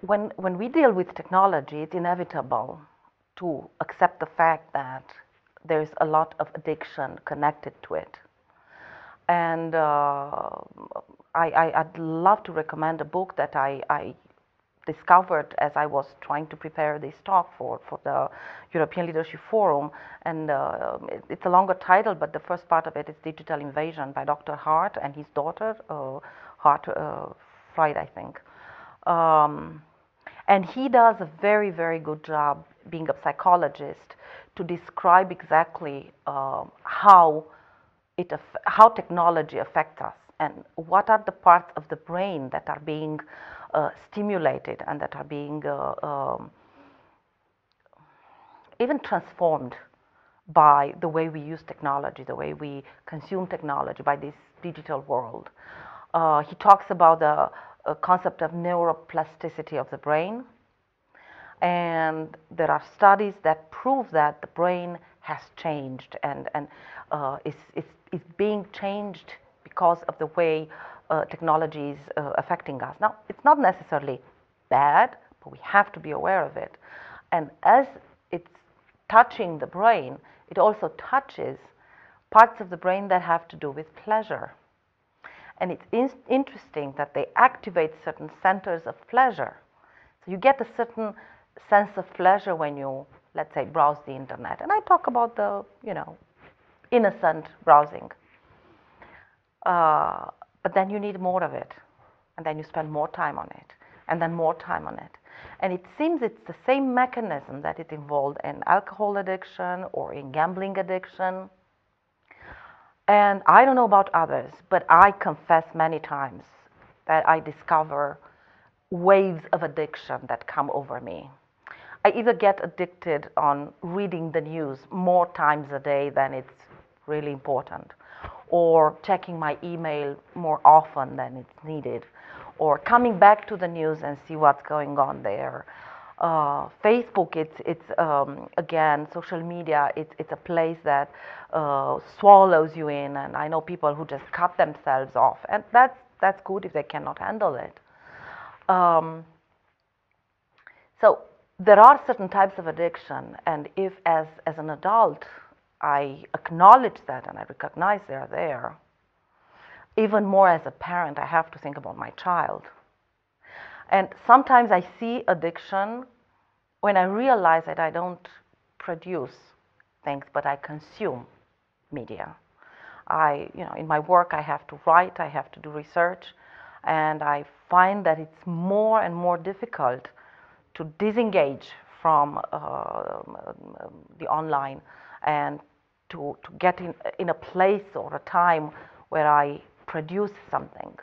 when we deal with technology, it's inevitable to accept the fact that there's a lot of addiction connected to it. And I'd love to recommend a book that I discovered as I was trying to prepare this talk for the European Leadership Forum. And it's a longer title, but the first part of it is Digital Invasion by Dr. Hart and his daughter, Hart Fried, I think. And he does a very, very good job, being a psychologist, to describe exactly how technology affects us and what are the parts of the brain that are being stimulated and that are being even transformed by the way we use technology, the way we consume technology, by this digital world. He talks about the concept of neuroplasticity of the brain, and there are studies that prove that the brain has changed and is being changed because of the way technology is affecting us. Now, it's not necessarily bad, but we have to be aware of it. And as it's touching the brain, it also touches parts of the brain that have to do with pleasure. And it's interesting that they activate certain centers of pleasure. So you get a certain sense of pleasure when you, let's say, browse the internet. And I talk about the, innocent browsing. But then you need more of it. And then you spend more time on it. And then more time on it. And it seems it's the same mechanism that is involved in alcohol addiction or in gambling addiction. And I don't know about others, but I confess many times that I discover waves of addiction that come over me. I either get addicted on reading the news more times a day than it's really important, or checking my email more often than it's needed, or coming back to the news and see what's going on there. Facebook, it's again, social media, it's a place that swallows you in, and I know people who just cut themselves off, and that's good if they cannot handle it. So there are certain types of addiction, and if as an adult I acknowledge that and I recognize they're there, even more as a parent, I have to think about my child. And sometimes I see addiction when I realize that I don't produce things, but I consume media. In my work, I have to write, I have to do research, and I find that it's more and more difficult to disengage from the online and to get in a place or a time where I produce something.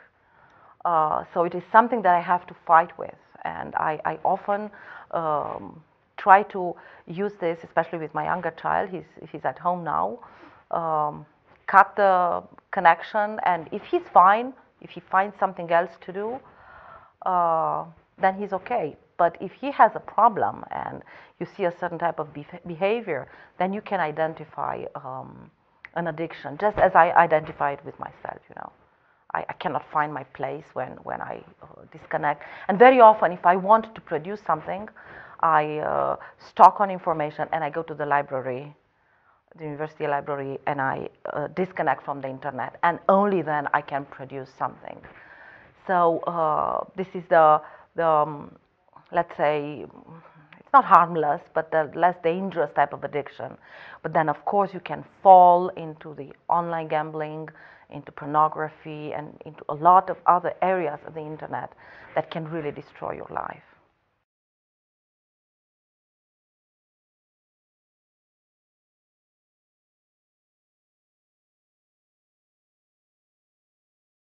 So it is something that I have to fight with, and I often try to use this, especially with my younger child. He's at home now. Cut the connection, and if he's fine, if he finds something else to do, then he's okay. But if he has a problem and you see a certain type of behavior, then you can identify an addiction, just as I identified with myself. I cannot find my place when I disconnect. And very often, if I want to produce something, I stock on information and I go to the library, the university library, and I disconnect from the internet, and only then I can produce something. So this is the let's say, it's not harmless, but the less dangerous type of addiction. But then, of course, you can fall into the online gambling, into pornography, and into a lot of other areas of the internet that can really destroy your life.